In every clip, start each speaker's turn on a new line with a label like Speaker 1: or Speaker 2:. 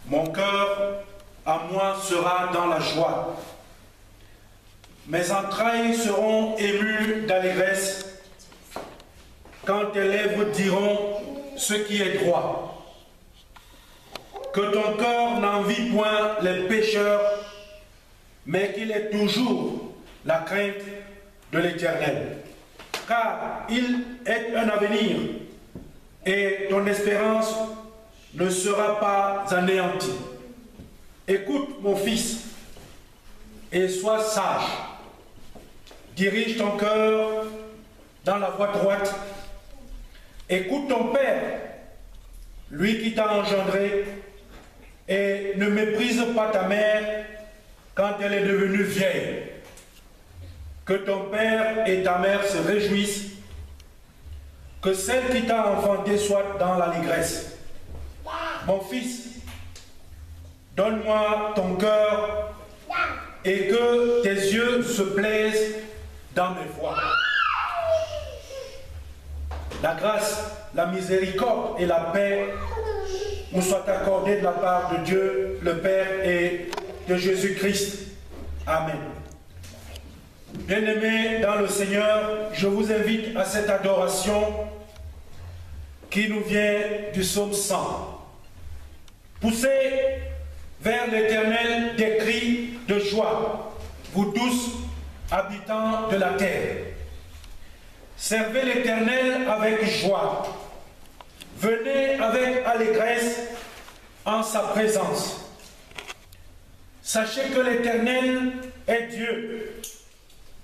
Speaker 1: Mon cœur à moi sera dans la joie. Mes entrailles seront émues d'allégresse quand tes lèvres diront ce qui est droit. Que ton cœur n'envie point les pécheurs, mais qu'il ait toujours la crainte de l'Éternel. Car il est un avenir et ton espérance ne sera pas anéantie. Écoute, mon fils, et sois sage. Dirige ton cœur dans la voie droite. Écoute ton père, lui qui t'a engendré, et ne méprise pas ta mère quand elle est devenue vieille. Que ton père et ta mère se réjouissent, que celle qui t'a enfanté soit dans l'allégresse. Mon fils, donne-moi ton cœur et que tes yeux se plaisent dans mes voies. La grâce, la miséricorde et la paix nous soient accordées de la part de Dieu, le Père et de Jésus-Christ. Amen. Bien-aimés dans le Seigneur, je vous invite à cette adoration qui nous vient du psaume 100. Poussez vers l'Éternel des cris de joie, vous tous habitants de la terre. Servez l'Éternel avec joie. Venez avec allégresse en sa présence. Sachez que l'Éternel est Dieu.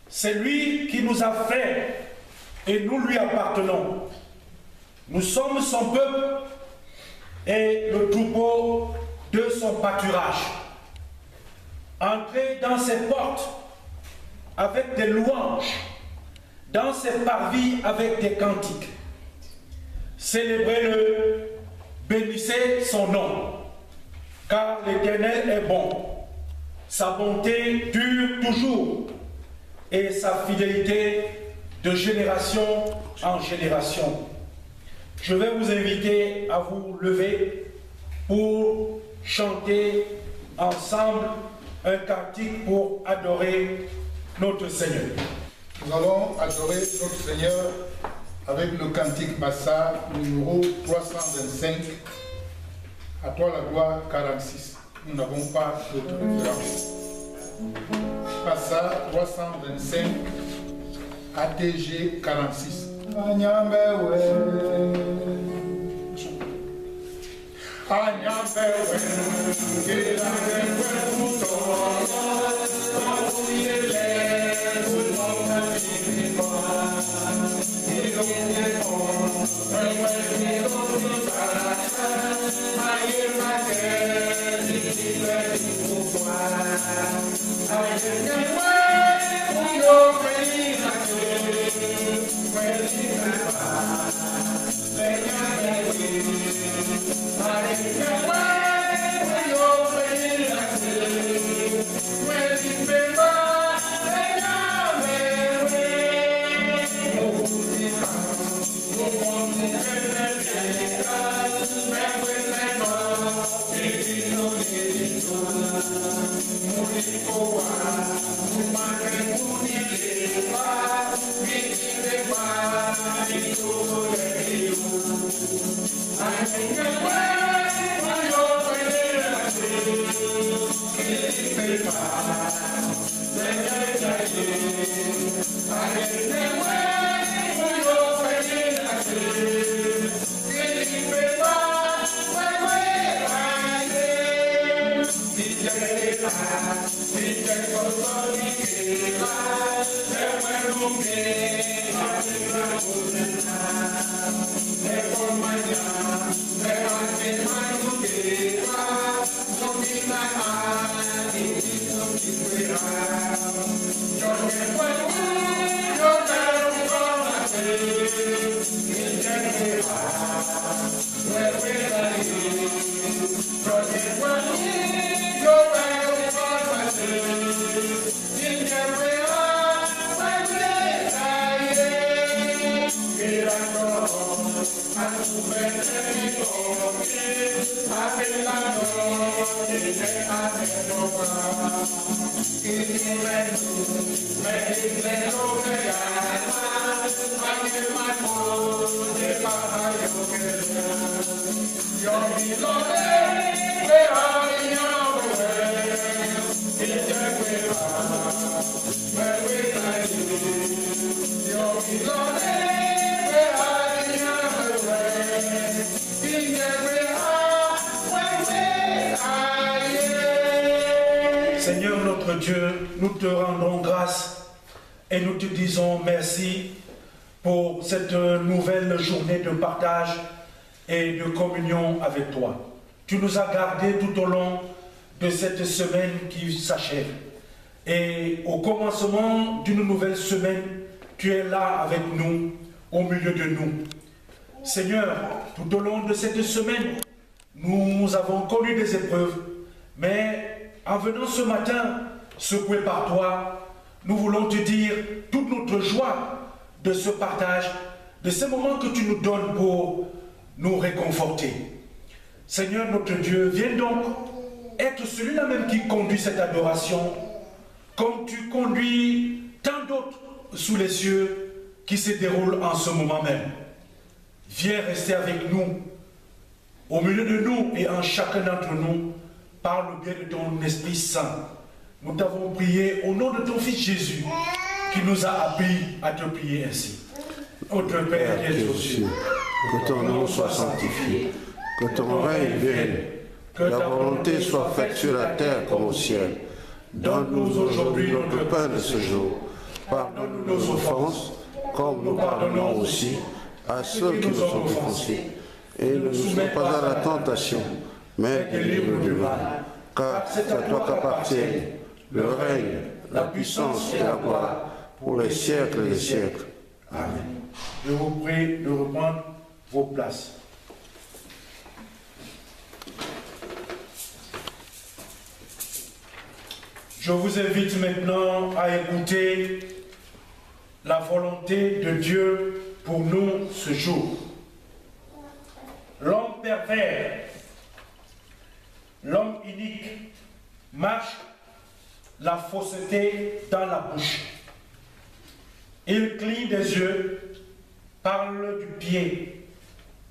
Speaker 1: C'est lui qui nous a fait et nous lui appartenons. Nous sommes son peuple et le troupeau de son pâturage. Entrez dans ses portes avec des louanges, dans ses parvis avec des cantiques. Célébrez-le, bénissez son nom, car l'Éternel est bon. Sa bonté dure toujours et sa fidélité de génération en génération. Je vais vous inviter à vous lever pour chanter ensemble un cantique pour adorer notre Seigneur.
Speaker 2: Nous allons adorer notre Seigneur avec le cantique Massa numéro 325, à toi la gloire 46. Nous n'avons pas d'autre référence. Massa 325, ATG 46.
Speaker 1: Seigneur notre Dieu, nous te rendons grâce et nous te disons merci pour cette nouvelle journée de partage et de communion avec toi. Tu nous as gardés tout au long de cette semaine qui s'achève. Et au commencement d'une nouvelle semaine, tu es là avec nous, au milieu de nous. Seigneur, tout au long de cette semaine, nous avons connu des épreuves, mais en venant ce matin, secoué par toi, nous voulons te dire toute notre joie de ce partage, de ces moments que tu nous donnes pour nous réconforter. Seigneur notre Dieu, viens donc être celui-là même qui conduit cette adoration, comme tu conduis tant d'autres sous les cieux qui se déroulent en ce moment même. Viens rester avec nous, au milieu de nous et en chacun d'entre nous, par le biais de ton Esprit Saint. Nous t'avons prié au nom de ton Fils Jésus, qui nous a appris à te prier ainsi. Notre Père qui es aux cieux,
Speaker 3: que ton nom soit sanctifié, que ton règne vienne, que ta volonté soit faite sur la terre comme au ciel. Donne-nous aujourd'hui notre pain de ce jour. Pardonne-nous nos offenses, comme nous pardonnons aussi à ceux qui nous ont offensés. Et ne nous soumets pas à la tentation, mais délivre-nous du mal. Car c'est à toi qu'appartiennent le règne, la puissance et la gloire pour les siècles des siècles.
Speaker 1: Amen. Je vous prie de reprendre vos places. Je vous invite maintenant à écouter la volonté de Dieu pour nous ce jour. L'homme pervers, l'homme inique, marche la fausseté dans la bouche. Il cligne des yeux, parle du pied,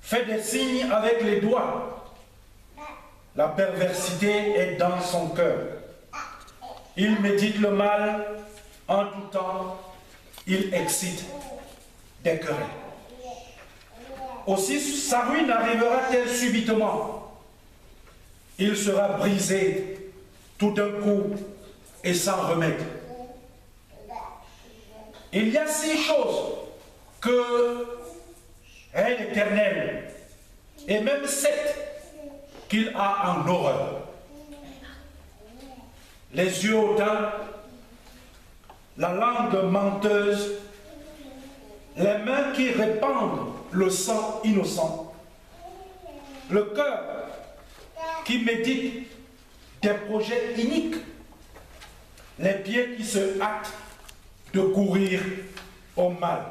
Speaker 1: fait des signes avec les doigts. La perversité est dans son cœur. Il médite le mal en tout temps, il excite des querelles. Aussi sa ruine arrivera-t-elle subitement. Il sera brisé tout d'un coup et sans remède. Il y a 6 choses que est l'Éternel, et même 7 qu'il a en horreur. Les yeux hautains, la langue menteuse, les mains qui répandent le sang innocent, le cœur qui médite des projets iniques, les pieds qui se hâtent de courir au mal,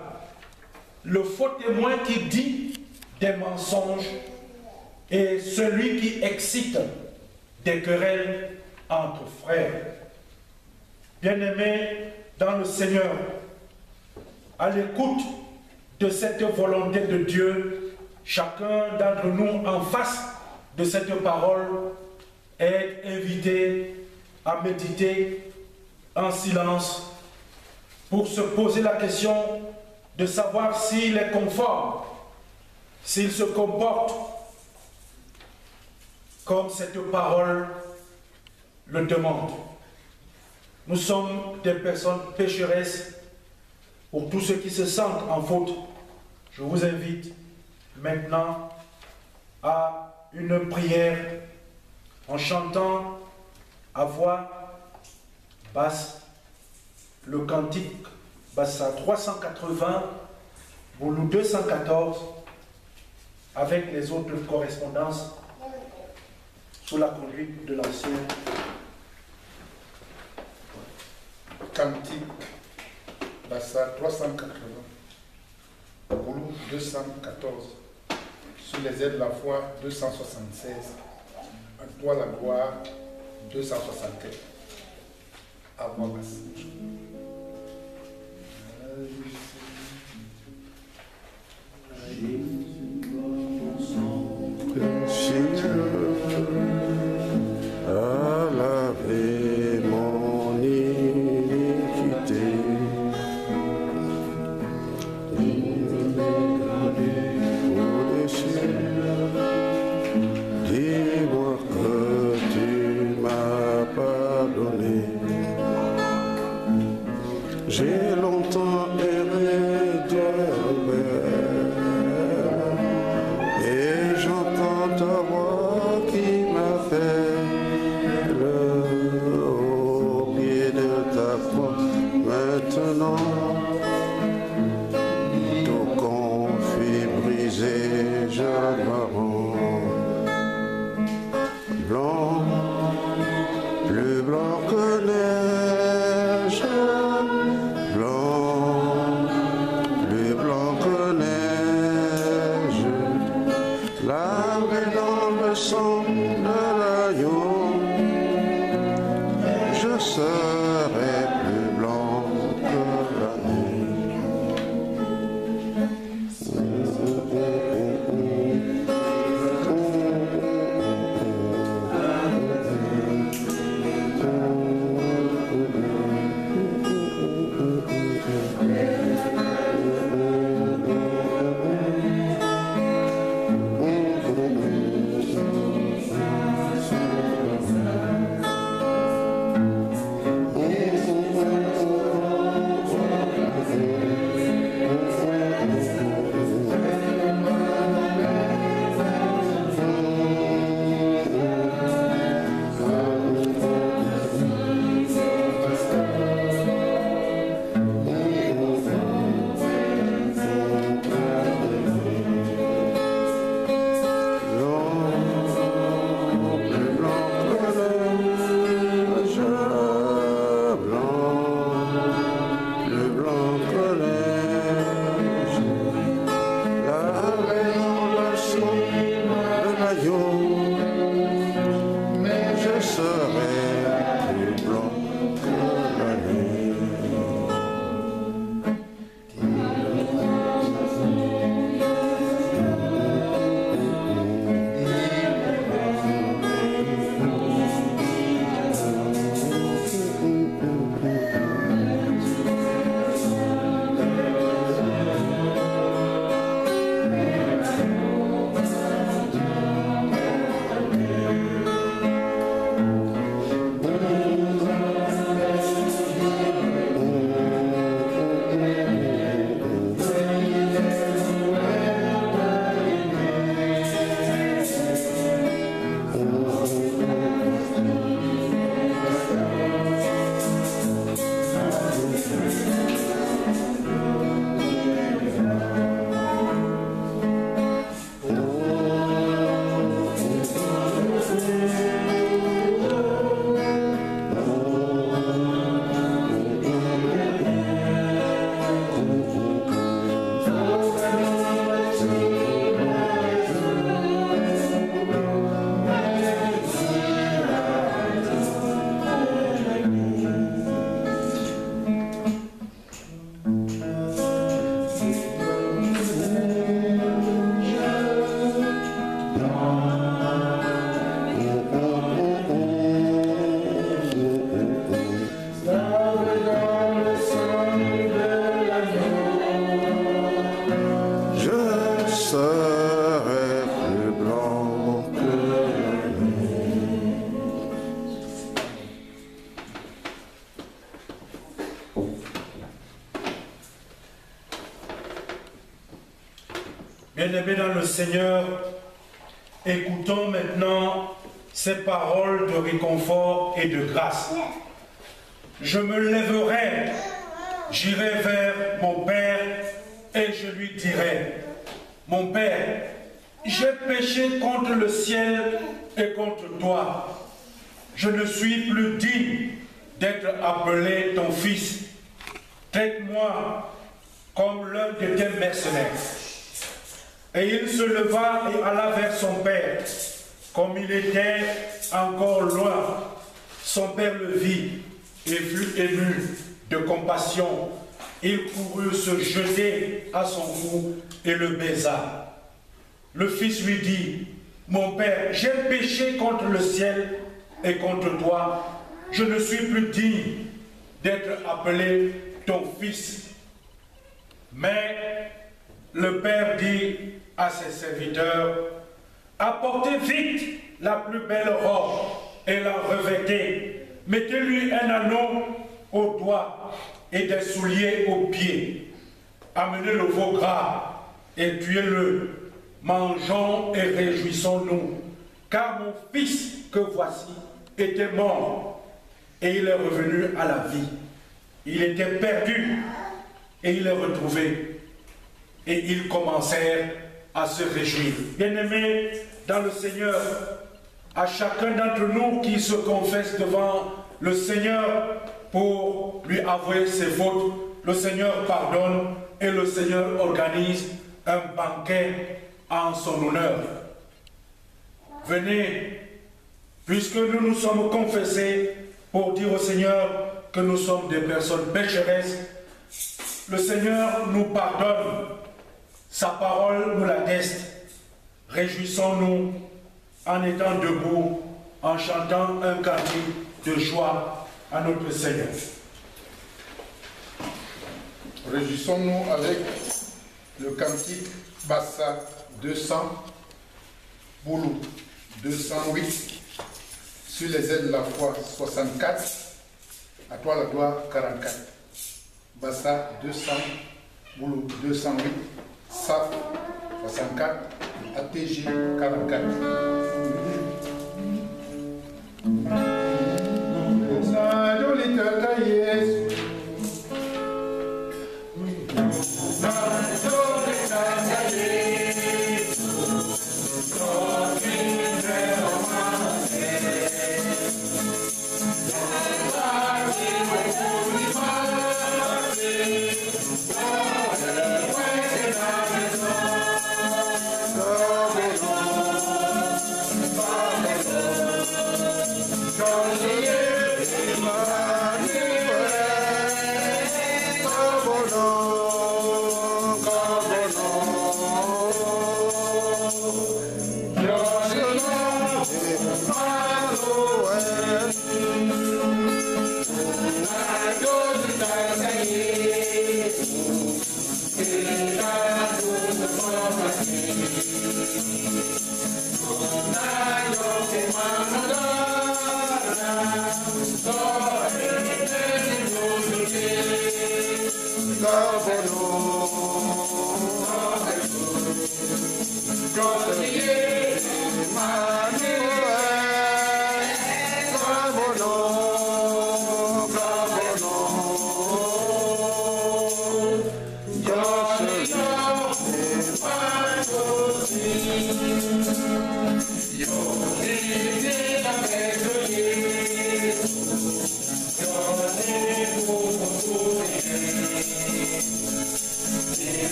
Speaker 1: le faux témoin qui dit des mensonges et celui qui excite des querelles entre frères. Bien-aimés dans le Seigneur, à l'écoute de cette volonté de Dieu, chacun d'entre nous en face de cette parole est invité à méditer en silence pour se poser la question de savoir s'il est conforme, s'il se comporte comme cette parole le demande. Nous sommes des personnes pécheresses. Pour tous ceux qui se sentent en faute, je vous invite maintenant à une prière en chantant à voix basse le cantique Bassa 380, Boulou 214, avec les autres correspondances sous la conduite de l'ancien.
Speaker 2: Cantique Bassa 380, Boulou 214. sur les aides de la foi 276. À toi la gloire 264. À voix basse.
Speaker 3: À laver mon iniquité. Dis-moi que tu m'as pardonné. J'ai longtemps erré et j'entends ta voix qui m'appelle au pied de ta croix. Maintenant, tout conflit brisé, je me rends blanc, plus blanc que neige, blanc, plus blanc que neige, lavé dans le sang de l'agneau, je serai plus blanc que la neige.
Speaker 1: Bien-aimés dans le Seigneur, écoutons maintenant ces paroles de réconfort et de grâce. Je me lèverai, j'irai vers mon Père et je lui dirai, mon Père, j'ai péché contre le ciel et contre toi. Je ne suis plus digne d'être appelé ton fils. Traite-moi comme l'un de tes mercenaires. Et il se leva et alla vers son père. Comme il était encore loin, son père le vit et fut ému de compassion. Il courut se jeter à son cou et le baisa. Le fils lui dit, « Mon père, j'ai péché contre le ciel et contre toi. Je ne suis plus digne d'être appelé ton fils. » Mais le père dit à ses serviteurs, « Apportez vite la plus belle robe et la revêtez. Mettez-lui un anneau au doigt et des souliers aux pieds. Amenez le veau gras et tuez-le. Mangeons et réjouissons-nous, car mon fils que voici était mort et il est revenu à la vie. Il était perdu et il est retrouvé. » Et ils commencèrent à se réjouir. Bien-aimés dans le Seigneur, à chacun d'entre nous qui se confesse devant le Seigneur pour lui avouer ses fautes, le Seigneur pardonne et le Seigneur organise un banquet en son honneur. Venez, puisque nous nous sommes confessés pour dire au Seigneur que nous sommes des personnes pécheresses, le Seigneur nous pardonne, sa parole nous l'atteste. Réjouissons-nous en étant debout, en chantant un cantique de joie à notre Seigneur.
Speaker 2: Réjouissons-nous avec le cantique Bassa 200, Boulou 208, sur les ailes de la foi 64, à toi la gloire 44. Bassa 200, Boulou 208, Saf 64, ATG 44.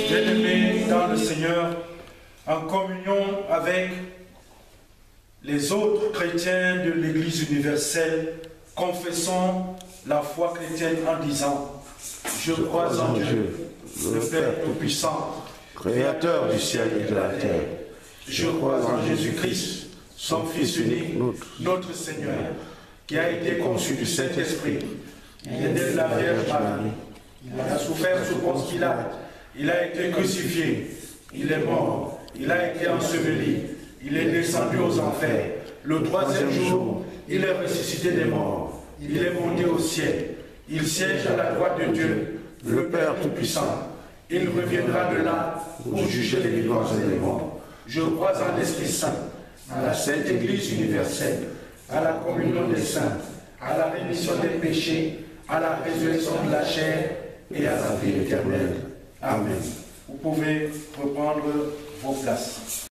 Speaker 1: Bien-aimés dans le Seigneur, en communion avec Les autres chrétiens de l'Église universelle confessons la foi chrétienne en disant: je crois en Dieu, le Père Tout-Puissant,
Speaker 3: Créateur du ciel et de la terre.
Speaker 1: Je crois en Jésus-Christ, son Fils unique, notre Seigneur, qui a été conçu du Saint-Esprit. Il est né de la Vierge Marie. Il a souffert sous Ponce Pilate. Il a été crucifié. Il est mort. Il a été enseveli. Il est descendu aux enfers. Le troisième jour, il est ressuscité des morts. Il est monté au ciel. Il siège à la droite de Dieu, le Père Tout-Puissant. Il reviendra de là pour juger les vivants et les morts. Je crois en l'Esprit Saint, à la Sainte Église universelle, à la communion des saints, à la rémission des péchés, à la résurrection de la chair et à la vie éternelle. Amen. Vous pouvez reprendre vos places.